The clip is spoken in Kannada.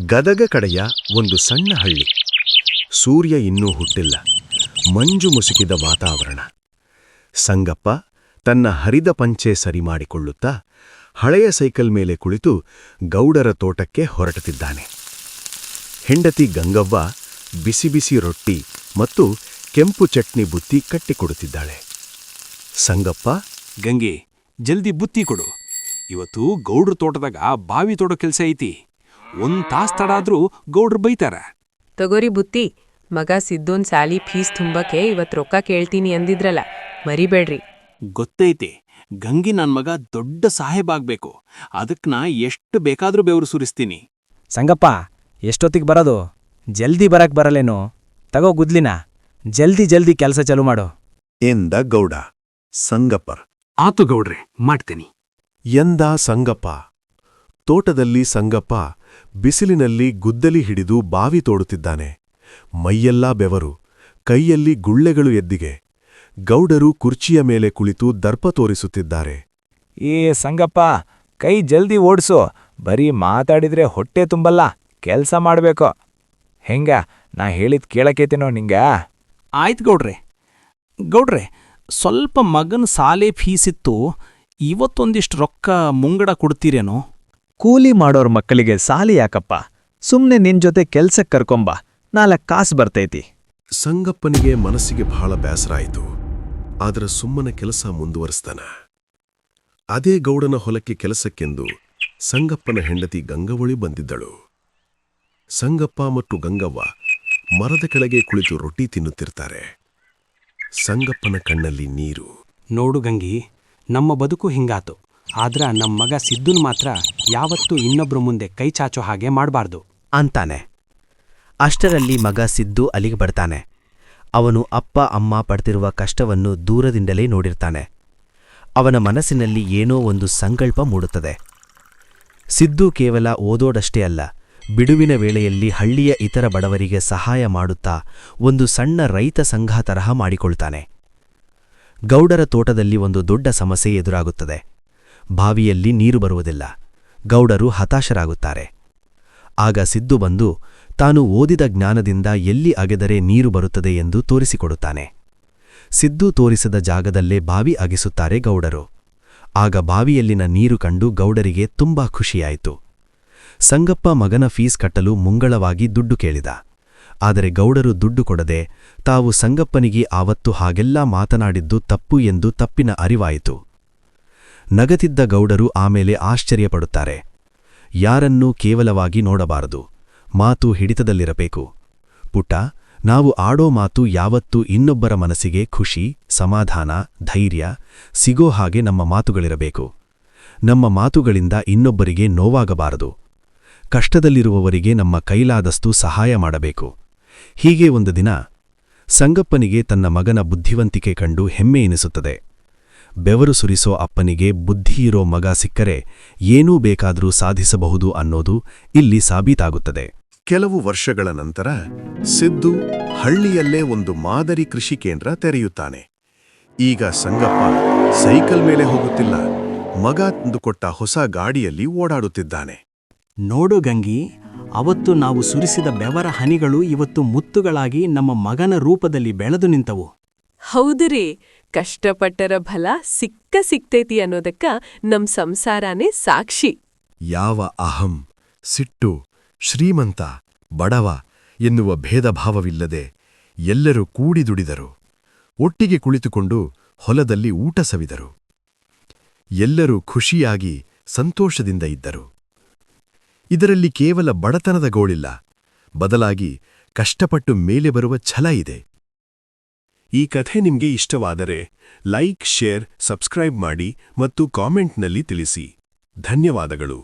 ಗದಗ ಕಡೆಯ ಒಂದು ಸಣ್ಣ ಹಳ್ಳಿ. ಸೂರ್ಯ ಇನ್ನೂ ಹುಟ್ಟಿಲ್ಲ. ಮಂಜು ಮುಸುಕಿದ ವಾತಾವರಣ. ಸಂಗಪ್ಪ ತನ್ನ ಹರಿದ ಪಂಚೆ ಸರಿ ಮಾಡಿಕೊಳ್ಳುತ್ತಾ ಹಳೆಯ ಸೈಕಲ್ ಮೇಲೆ ಕುಳಿತು ಗೌಡರ ತೋಟಕ್ಕೆ ಹೊರಟುತ್ತಿದ್ದಾನೆ. ಹೆಂಡತಿ ಗಂಗವ್ವ ಬಿಸಿ ಬಿಸಿ ರೊಟ್ಟಿ ಮತ್ತು ಕೆಂಪು ಚಟ್ನಿ ಬುತ್ತಿ ಕಟ್ಟಿಕೊಡುತ್ತಿದ್ದಾಳೆ. ಸಂಗಪ್ಪ, ಗಂಗೆ, ಜಲ್ದಿ ಬುತ್ತಿ ಕೊಡು. ಇವತ್ತು ಗೌಡ್ರ ತೋಟದಾಗ ಬಾವಿ ತೋಡೋ ಕೆಲ್ಸ ಐತಿ. ಒಂದ್ ತಾಸ್ ತಡಾದ್ರೂ ಗೌಡ್ರು ಬೈತಾರ. ತಗೋರಿ ಬುತ್ತಿ. ಮಗ ಸಿದ್ದೋನ್ ಸ್ಯಾಲಿ ಫೀಸ್ ತುಂಬಕ್ಕೆ ಇವತ್ತು ರೊಕ್ಕ ಕೇಳ್ತೀನಿ ಅಂದಿದ್ರಲ್ಲ, ಮರಿಬೇಡ್ರಿ. ಗೊತ್ತೈತಿ, ಗಂಗಿ ನನ್ ಮಗ ದೊಡ್ಡ ಸಾಹೇಬಾಗ್ಬೇಕು. ಅದಕ್ ನಾ ಎಷ್ಟು ಬೇಕಾದ್ರೂ ಬೆವರು ಸುರಿಸ್ತೀನಿ. ಸಂಗಪ್ಪ, ಎಷ್ಟೊತ್ತಿಗೆ ಬರೋದು? ಜಲ್ದಿ ಬರಕ್ ಬರಲೇನು? ತಗೋ ಗುದ್ಲಿನ, ಜಲ್ದಿ ಜಲ್ದಿ ಕೆಲಸ ಚಾಲು ಮಾಡು ಎಂದ ಗೌಡ. ಸಂಗಪ್ಪ, ಆತು ಗೌಡ್ರೆ, ಮಾಡ್ತೇನಿ ಎಂದ ಸಂಗಪ್ಪ. ತೋಟದಲ್ಲಿ ಸಂಗಪ್ಪ ಬಿಸಿಲಿನಲ್ಲಿ ಗುದ್ದಲಿ ಹಿಡಿದು ಬಾವಿ ತೋಡುತ್ತಿದ್ದಾನೆ. ಮೈಯೆಲ್ಲಾ ಬೆವರು, ಕೈಯಲ್ಲಿ ಗುಳ್ಳೆಗಳು ಎದ್ದಿಗೆ. ಗೌಡರು ಕುರ್ಚಿಯ ಮೇಲೆ ಕುಳಿತು ದರ್ಪ ತೋರಿಸುತ್ತಿದ್ದಾರೆ. ಏ ಸಂಗಪ್ಪ, ಕೈ ಜಲ್ದಿ ಓಡ್ಸು. ಬರೀ ಮಾತಾಡಿದ್ರೆ ಹೊಟ್ಟೆ ತುಂಬಲ್ಲ, ಕೆಲ್ಸ ಮಾಡ್ಬೇಕು. ಹೆಂಗ, ನಾ ಹೇಳಿದ್ ಕೇಳಕೇತೇನೋ ನಿಂಗ? ಆಯ್ತು ಗೌಡ್ರೆ. ಗೌಡ್ರೆ, ಸ್ವಲ್ಪ ಮಗನ ಸಾಲೆ ಫೀಸಿತ್ತು. ಇವತ್ತೊಂದಿಷ್ಟು ರೊಕ್ಕ ಮುಂಗಡ ಕೊಡ್ತೀರೇನೋ? ಕೂಲಿ ಮಾಡೋರ್ ಮಕ್ಕಳಿಗೆ ಸಾಲಿ ಯಾಕಪ್ಪ? ಸುಮ್ನೆ ನಿನ್ ಜೊತೆ ಕೆಲ್ಸಕ್ ಕರ್ಕೊಂಬ, 4 ಕಾಸು ಬರ್ತೈತಿ. ಸಂಗಪ್ಪನಿಗೆ ಮನಸ್ಸಿಗೆ ಬಹಳ ಬೇಸರಾಯಿತು. ಆದ್ರೆ ಸುಮ್ಮನೆ ಕೆಲಸ ಮುಂದುವರಿಸ್ತಾನ. ಅದೇ ಗೌಡನ ಹೊಲಕ್ಕೆ ಕೆಲಸಕ್ಕೆಂದು ಸಂಗಪ್ಪನ ಹೆಂಡತಿ ಗಂಗವಳಿ ಬಂದಿದ್ದಳು. ಸಂಗಪ್ಪ ಮತ್ತು ಗಂಗವ್ವ ಮರದ ಕೆಳಗೆ ಕುಳಿತು ರೊಟ್ಟಿ ತಿನ್ನುತ್ತಿರ್ತಾರೆ. ಸಂಗಪ್ಪನ ಕಣ್ಣಲ್ಲಿ ನೀರು. ನೋಡು ಗಂಗಿ, ನಮ್ಮ ಬದುಕು ಹಿಂಗಾತು. ಆದ್ರ ನಮ್ಮ ಮಗ ಸಿದ್ದುನ್ ಮಾತ್ರ ಯಾವತ್ತೂ ಇನ್ನೊಬ್ರ ಮುಂದೆ ಕೈ ಚಾಚೋ ಹಾಗೆ ಮಾಡಬಾರ್ದು ಅಂತಾನೆ. ಅಷ್ಟರಲ್ಲಿ ಮಗ ಸಿದ್ದು ಅಲ್ಲಿಗೆ ಬರ್ತಾನೆ. ಅವನು ಅಪ್ಪ ಅಮ್ಮ ಪಡ್ತಿರುವ ಕಷ್ಟವನ್ನು ದೂರದಿಂದಲೇ ನೋಡಿರ್ತಾನೆ. ಅವನ ಮನಸ್ಸಿನಲ್ಲಿ ಏನೋ ಒಂದು ಸಂಕಲ್ಪ ಮೂಡುತ್ತದೆ. ಸಿದ್ದು ಕೇವಲ ಓದೋಡಷ್ಟೇ ಅಲ್ಲ, ಬಿಡುವಿನ ವೇಳೆಯಲ್ಲಿ ಹಳ್ಳಿಯ ಇತರ ಬಡವರಿಗೆ ಸಹಾಯ ಮಾಡುತ್ತಾ ಒಂದು ಸಣ್ಣ ರೈತ ಸಂಘ ತರಹ ಮಾಡಿಕೊಳ್ತಾನೆ. ಗೌಡರ ತೋಟದಲ್ಲಿ ಒಂದು ದೊಡ್ಡ ಸಮಸ್ಯೆ ಎದುರಾಗುತ್ತದೆ. ಬಾವಿಯಲ್ಲಿ ನೀರು ಬರುವುದಿಲ್ಲ. ಗೌಡರು ಹತಾಶರಾಗುತ್ತಾರೆ. ಆಗ ಸಿದ್ದು ಬಂದು ತಾನು ಓದಿದ ಜ್ಞಾನದಿಂದ ಎಲ್ಲಿ ಅಗೆದರೆ ನೀರು ಬರುತ್ತದೆ ಎಂದು ತೋರಿಸಿಕೊಡುತ್ತಾನೆ. ಸಿದ್ದು ತೋರಿಸಿದ ಜಾಗದಲ್ಲೇ ಬಾವಿ ಅಗಿಸುತ್ತಾರೆ ಗೌಡರು. ಆಗ ಬಾವಿಯಲ್ಲಿನ ನೀರು ಕಂಡು ಗೌಡರಿಗೆ ತುಂಬಾ ಖುಷಿಯಾಯಿತು. ಸಂಗಪ್ಪ ಮಗನ ಫೀಸ್ ಕಟ್ಟಲು ಮುಂಗಳವಾಗಿ ದುಡ್ಡು ಕೇಳಿದ. ಆದರೆ ಗೌಡರು ದುಡ್ಡು ಕೊಡದೆ ತಾವು ಸಂಗಪ್ಪನಿಗೆ ಆವತ್ತು ಹಾಗೆಲ್ಲಾ ಮಾತನಾಡಿದ್ದು ತಪ್ಪು ಎಂದು ತಪ್ಪಿನ ಅರಿವಾಯಿತು. ನಗತಿದ್ದ ಗೌಡರು ಆಮೇಲೆ ಆಶ್ಚರ್ಯಪಡುತ್ತಾರೆ. ಯಾರನ್ನೂ ಕೇವಲವಾಗಿ ನೋಡಬಾರದು, ಮಾತು ಹಿಡಿತದಲ್ಲಿರಬೇಕು. ಪುಟ್ಟ, ನಾವು ಆಡೋ ಮಾತು ಯಾವತ್ತೂ ಇನ್ನೊಬ್ಬರ ಮನಸ್ಸಿಗೆ ಖುಷಿ, ಸಮಾಧಾನ, ಧೈರ್ಯ ಸಿಗೋ ಹಾಗೆ ನಮ್ಮ ಮಾತುಗಳಿರಬೇಕು. ನಮ್ಮ ಮಾತುಗಳಿಂದ ಇನ್ನೊಬ್ಬರಿಗೆ ನೋವಾಗಬಾರದು. ಕಷ್ಟದಲ್ಲಿರುವವರಿಗೆ ನಮ್ಮ ಕೈಲಾದಷ್ಟು ಸಹಾಯ ಮಾಡಬೇಕು. ಹೀಗೆ ಒಂದು ದಿನ ಸಂಗಪ್ಪನಿಗೆ ತನ್ನ ಮಗನ ಬುದ್ಧಿವಂತಿಕೆ ಕಂಡು ಹೆಮ್ಮೆ ಎನಿಸುತ್ತದೆ. ಬೆವರು ಸುರಿಸೋ ಅಪ್ಪನಿಗೆ ಬುದ್ಧಿಯಿರೋ ಮಗ ಸಿಕ್ಕರೆ ಏನೂ ಬೇಕಾದರೂ ಸಾಧಿಸಬಹುದು ಅನ್ನೋದು ಇಲ್ಲಿ ಸಾಬೀತಾಗುತ್ತದೆ. ಕೆಲವು ವರ್ಷಗಳ ನಂತರ ಸಿದ್ದು ಹಳ್ಳಿಯಲ್ಲೇ ಒಂದು ಮಾದರಿ ಕೃಷಿ ಕೇಂದ್ರ ತೆರೆಯುತ್ತಾನೆ. ಈಗ ಸಂಗಪ್ಪ ಸೈಕಲ್ ಮೇಲೆ ಹೋಗುತ್ತಿಲ್ಲ, ಮಗ ತಂದುಕೊಟ್ಟ ಹೊಸ ಗಾಡಿಯಲ್ಲಿ ಓಡಾಡುತ್ತಿದ್ದಾನೆ. ನೋಡು ಗಂಗಿ, ಅವತ್ತು ನಾವು ಸುರಿಸಿದ ಬೆವರ ಹನಿಗಳು ಇವತ್ತು ಮುತ್ತುಗಳಾಗಿ ನಮ್ಮ ಮಗನ ರೂಪದಲ್ಲಿ ಬೆಳೆದು ನಿಂತವು. ಹೌದ್ರಿ, ಕಷ್ಟಪಟ್ಟರ ಫಲ ಸಿಕ್ತೈತಿ ಅನ್ನೋದಕ್ಕ ನಮ್ ಸಂಸಾರನೇ ಸಾಕ್ಷಿ. ಯಾವ ಅಹಂ, ಸಿಟ್ಟು, ಶ್ರೀಮಂತ, ಬಡವ ಎನ್ನುವ ಭೇದಭಾವವಿಲ್ಲದೆ ಎಲ್ಲರೂ ಕೂಡಿ ದುಡಿದರು. ಒಟ್ಟಿಗೆ ಕುಳಿತುಕೊಂಡು ಹೊಲದಲ್ಲಿ ಊಟ ಸವಿದರು. ಎಲ್ಲರೂ ಖುಷಿಯಾಗಿ ಸಂತೋಷದಿಂದ ಇದ್ದರು. ಇದರಲ್ಲಿ ಕೇವಲ ಬಡತನದ ಗೋಳಿಲ್ಲ, ಬದಲಾಗಿ ಕಷ್ಟಪಟ್ಟು ಮೇಲೆ ಬರುವ ಛಲ ಇದೆ. ಈ ಕಥೆ ನಿಮಗೆ ಇಷ್ಟವಾದರೆ ಲೈಕ್, ಶೇರ್, ಸಬ್ಸ್ಕ್ರೈಬ್ ಮಾಡಿ ಮತ್ತು ಕಾಮೆಂಟ್ನಲ್ಲಿ ತಿಳಿಸಿ. ಧನ್ಯವಾದಗಳು.